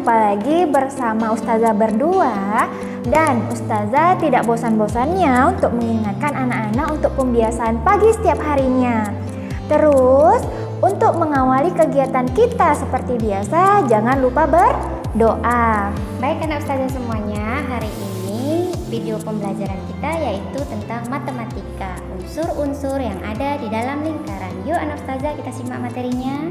Jumpa lagi bersama Ustazah berdua. Dan Ustazah tidak bosan-bosannya untuk mengingatkan anak-anak untuk pembiasaan pagi setiap harinya. Terus, untuk mengawali kegiatan kita seperti biasa, jangan lupa berdoa. Baik anak Ustazah semuanya, hari ini video pembelajaran kita yaitu tentang matematika, unsur-unsur yang ada di dalam lingkaran. Yuk anak Ustazah, kita simak materinya.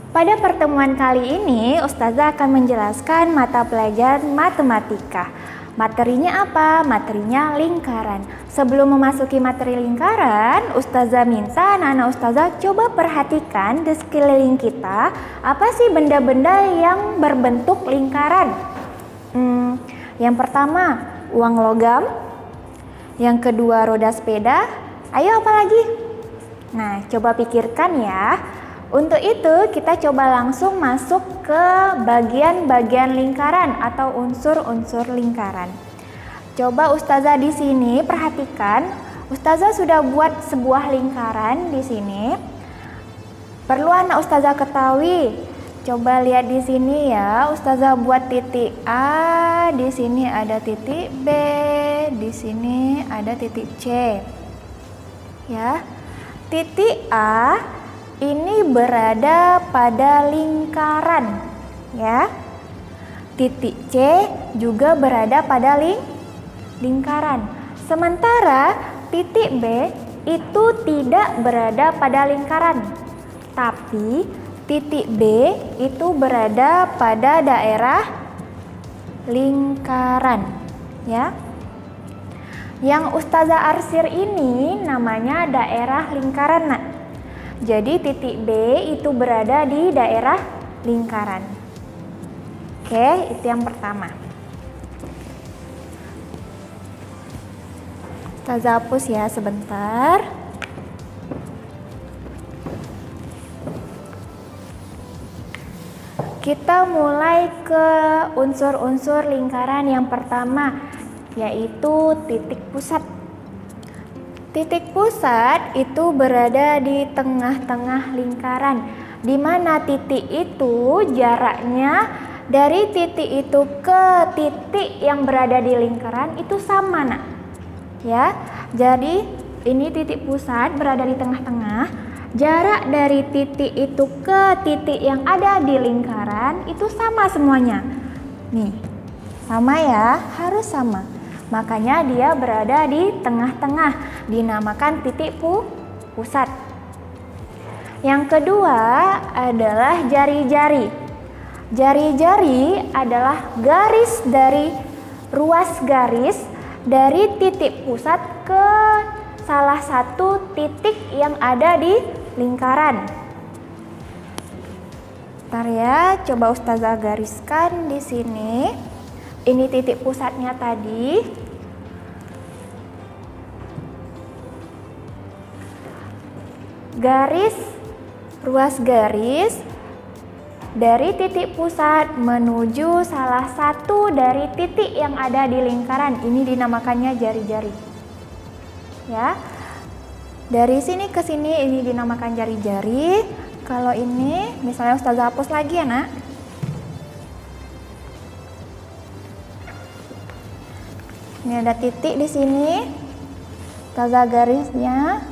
Pada pertemuan kali ini, Ustazah akan menjelaskan mata pelajaran matematika. Materinya apa? Materinya lingkaran. Sebelum memasuki materi lingkaran, Ustazah minta anak-anak Ustazah coba perhatikan di sekeliling kita, apa sih benda-benda yang berbentuk lingkaran? Yang pertama, uang logam. Yang kedua, roda sepeda. Ayo apa lagi? Nah, coba pikirkan ya. Untuk itu, kita coba langsung masuk ke bagian-bagian lingkaran atau unsur-unsur lingkaran. Coba Ustazah di sini perhatikan, Ustazah sudah buat sebuah lingkaran di sini. Perlu anak Ustazah ketahui. Coba lihat di sini ya, Ustazah buat titik A, di sini ada titik B, di sini ada titik C. Ya. Titik A ini berada pada lingkaran, ya. Titik C juga berada pada lingkaran. Sementara titik B itu tidak berada pada lingkaran, tapi titik B itu berada pada daerah lingkaran, ya. Yang Ustazah arsir ini namanya daerah lingkaran, nak. Jadi titik B itu berada di daerah lingkaran. Oke, itu yang pertama. Ustazah hapus ya sebentar. Kita mulai ke unsur-unsur lingkaran yang pertama, yaitu titik pusat. Titik pusat itu berada di tengah-tengah lingkaran, di mana titik itu jaraknya dari titik itu ke titik yang berada di lingkaran itu sama, nak. Ya, jadi ini titik pusat berada di tengah-tengah. Jarak dari titik itu ke titik yang ada di lingkaran itu sama semuanya. Nih, sama ya, harus sama. Makanya dia berada di tengah-tengah, dinamakan titik pusat. Yang kedua adalah jari-jari. Jari-jari adalah garis dari ruas garis dari titik pusat ke salah satu titik yang ada di lingkaran. Bentar ya, coba Ustazah gariskan di sini. Ini titik pusatnya tadi. Garis, ruas garis dari titik pusat menuju salah satu dari titik yang ada di lingkaran. Ini dinamakannya jari-jari. Ya. Dari sini ke sini ini dinamakan jari-jari. Kalau ini misalnya Ustazah hapus lagi ya, nak. Ini ada titik di sini, Ustazah garisnya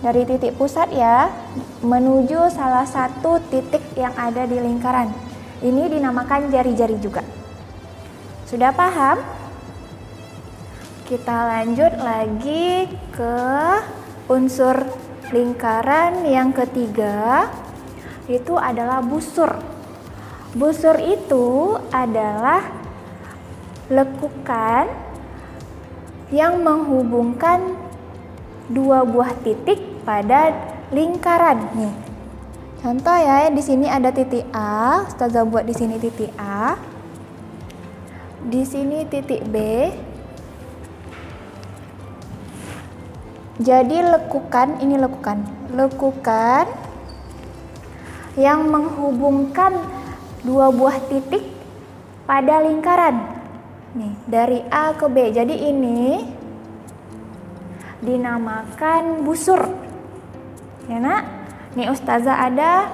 dari titik pusat ya, menuju salah satu titik yang ada di lingkaran. Ini dinamakan jari-jari juga. Sudah paham? Kita lanjut lagi ke unsur lingkaran yang ketiga, itu adalah busur. Busur itu adalah lekukan yang menghubungkan dua buah titik pada lingkaran. Nih, contoh ya, di sini ada titik A, Ustazah buat di sini titik A, di sini titik B. Jadi lekukan, ini lekukan yang menghubungkan dua buah titik pada lingkaran. Nih, dari A ke B. Jadi ini dinamakan busur. Ya, nak? Nih Ustazah ada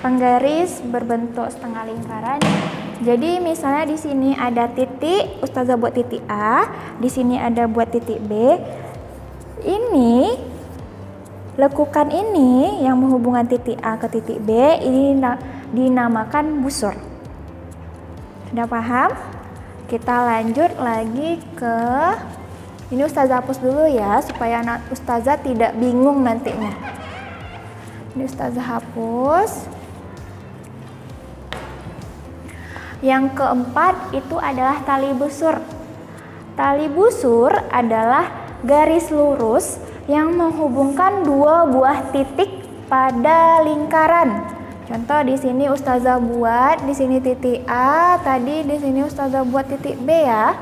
penggaris berbentuk setengah lingkaran. Jadi misalnya di sini ada titik, Ustazah buat titik A, di sini ada buat titik B. Ini lekukan ini yang menghubungkan titik A ke titik B ini dinamakan busur. Sudah paham? Kita lanjut lagi ke ini, Ustazah hapus dulu ya supaya anak Ustazah tidak bingung nantinya. Ini Ustazah hapus. Yang keempat itu adalah tali busur. Tali busur adalah garis lurus yang menghubungkan dua buah titik pada lingkaran. Contoh di sini Ustazah buat di sini titik A, tadi di sini Ustazah buat titik B ya.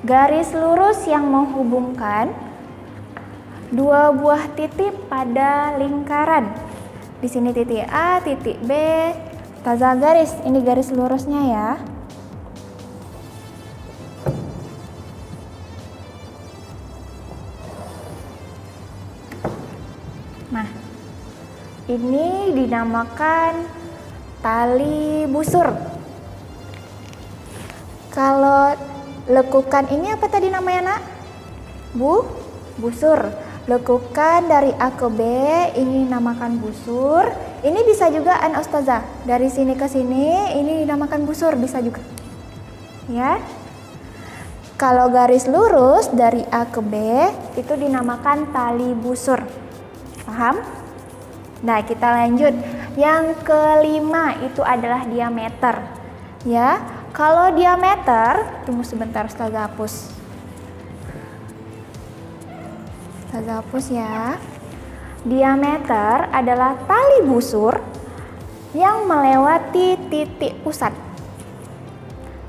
Garis lurus yang menghubungkan dua buah titik pada lingkaran. Di sini titik A, titik B. Ustazah garis, ini garis lurusnya ya. Nah, ini dinamakan tali busur. Kalau lekukan ini apa tadi namanya, Nak? Busur. Lekukan dari A ke B ini dinamakan busur. Ini bisa juga anak Ustazah dari sini ke sini ini dinamakan busur, bisa juga. Ya. Kalau garis lurus dari A ke B itu dinamakan tali busur. Paham? Nah, kita lanjut. Yang kelima itu adalah diameter. Ya. Kalau diameter, tunggu sebentar Ustazah hapus. Ustazah hapus ya. Diameter adalah tali busur yang melewati titik pusat.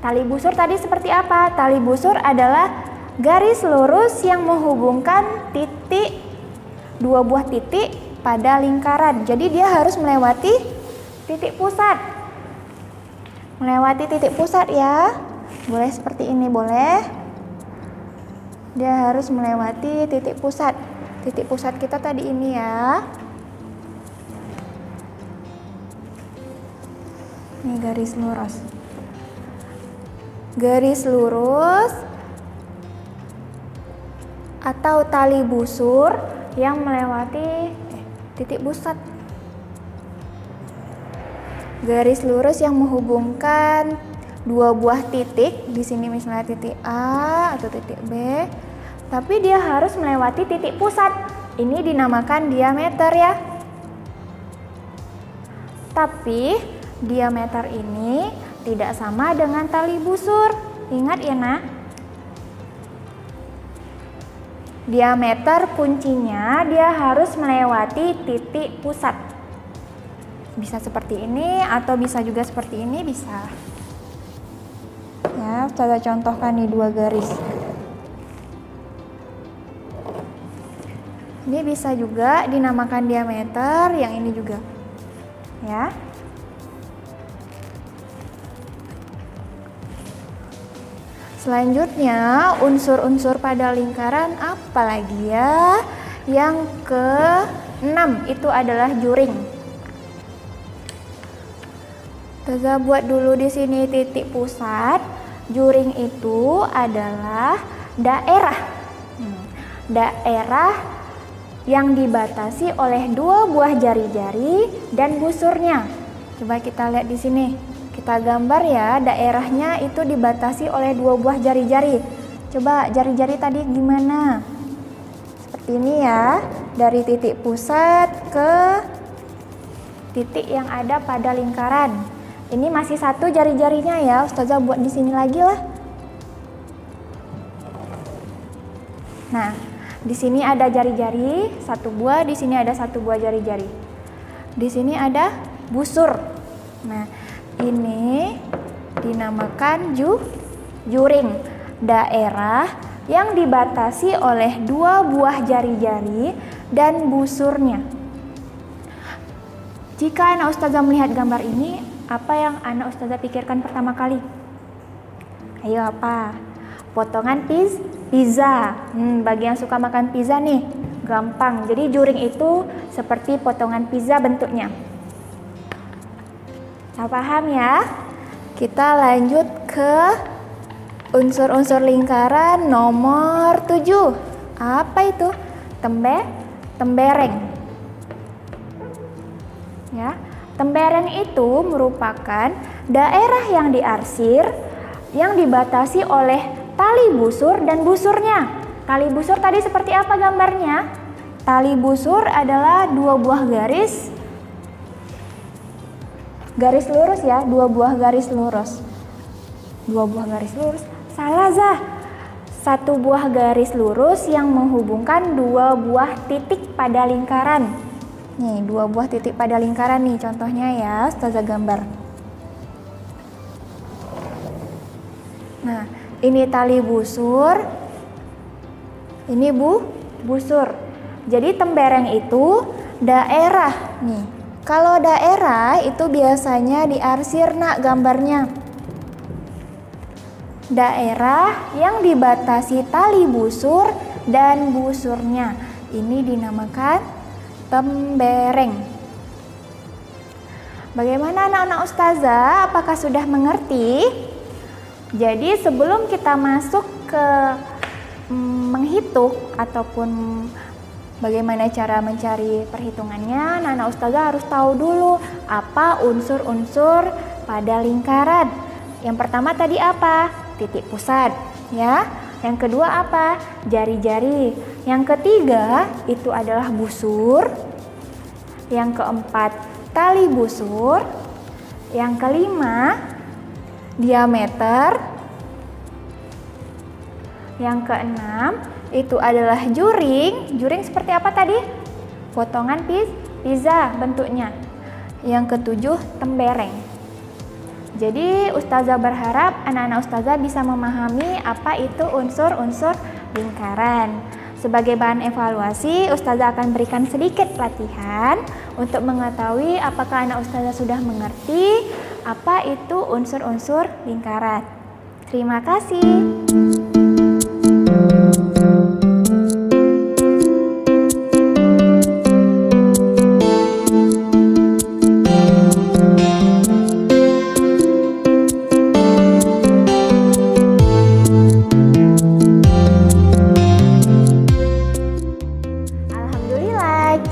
Tali busur tadi seperti apa? Tali busur adalah garis lurus yang menghubungkan titik, dua buah titik pada lingkaran. Jadi dia harus melewati titik pusat. Melewati titik pusat ya. Boleh seperti ini, boleh. Dia harus melewati titik pusat. Titik pusat kita tadi ini ya. Ini garis lurus. Garis lurus atau tali busur yang melewati titik pusat. Garis lurus yang menghubungkan dua buah titik. Di sini misalnya titik A atau titik B. Tapi dia harus melewati titik pusat. Ini dinamakan diameter ya. Tapi diameter ini tidak sama dengan tali busur. Ingat ya, Nak. Diameter kuncinya dia harus melewati titik pusat. Bisa seperti ini atau bisa juga seperti ini, bisa. Ya, saya contohkan nih dua garis. Ini bisa juga dinamakan diameter, yang ini juga. Ya. Selanjutnya, unsur-unsur pada lingkaran apa lagi ya? Yang ke-6 itu adalah juring. Ustazah buat dulu di sini titik pusat. Juring itu adalah daerah. Daerah yang dibatasi oleh dua buah jari-jari dan busurnya. Coba kita lihat di sini. Kita gambar ya, daerahnya itu dibatasi oleh dua buah jari-jari. Coba jari-jari tadi gimana? Seperti ini ya, dari titik pusat ke titik yang ada pada lingkaran. Ini masih satu jari-jarinya ya, Ustazah buat di sini lagi lah. Nah, di sini ada jari-jari satu buah, di sini ada satu buah jari-jari. Di sini ada busur. Nah, ini dinamakan juring, daerah yang dibatasi oleh dua buah jari-jari dan busurnya. Jika anak Ustazah melihat gambar ini, apa yang anak Ustazah pikirkan pertama kali? Ayo apa? Potongan pizza. Bagi yang suka makan pizza nih, gampang. Jadi juring itu seperti potongan pizza bentuknya. Nah, paham ya? Kita lanjut ke unsur-unsur lingkaran nomor 7. Apa itu? Tembereng. Ya, tembereng itu merupakan daerah yang diarsir yang dibatasi oleh tali busur dan busurnya. Tali busur tadi seperti apa gambarnya? Tali busur adalah dua buah garis lurus ya, dua buah garis lurus. Salah, Zah. Satu buah garis lurus yang menghubungkan dua buah titik pada lingkaran. Nih, dua buah titik pada lingkaran nih contohnya ya, Ustazah gambar. Nah, ini tali busur. Ini busur. Jadi tembereng itu daerah nih. Kalau daerah itu biasanya diarsir nak gambarnya. Daerah yang dibatasi tali busur dan busurnya. Ini dinamakan tembereng. Bagaimana anak-anak Ustazah? Apakah sudah mengerti? Jadi sebelum kita masuk ke menghitung ataupun bagaimana cara mencari perhitungannya, anak-anak Ustazah harus tahu dulu apa unsur-unsur pada lingkaran. Yang pertama tadi apa? Titik pusat, ya. Yang kedua apa? Jari-jari. Yang ketiga itu adalah busur. Yang keempat tali busur. Yang kelima diameter. Yang keenam itu adalah juring. Juring seperti apa tadi? Potongan pizza bentuknya. Yang ketujuh tembereng. Jadi Ustazah berharap anak-anak Ustazah bisa memahami apa itu unsur-unsur lingkaran. Sebagai bahan evaluasi, Ustazah akan berikan sedikit latihan untuk mengetahui apakah anak Ustazah sudah mengerti apa itu unsur-unsur lingkaran. Terima kasih.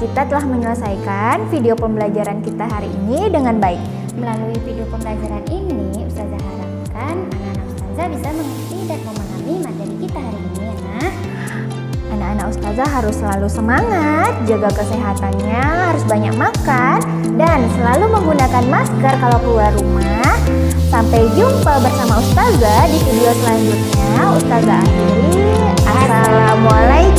Kita telah menyelesaikan video pembelajaran kita hari ini dengan baik. Melalui video pembelajaran ini, Ustazah harapkan anak-anak Ustazah bisa mengerti dan memahami materi kita hari ini ya, Nah. Anak-anak Ustazah harus selalu semangat, jaga kesehatannya, harus banyak makan, dan selalu menggunakan masker kalau keluar rumah. Sampai jumpa bersama Ustazah di video selanjutnya. Ustazah akhiri. Assalamualaikum.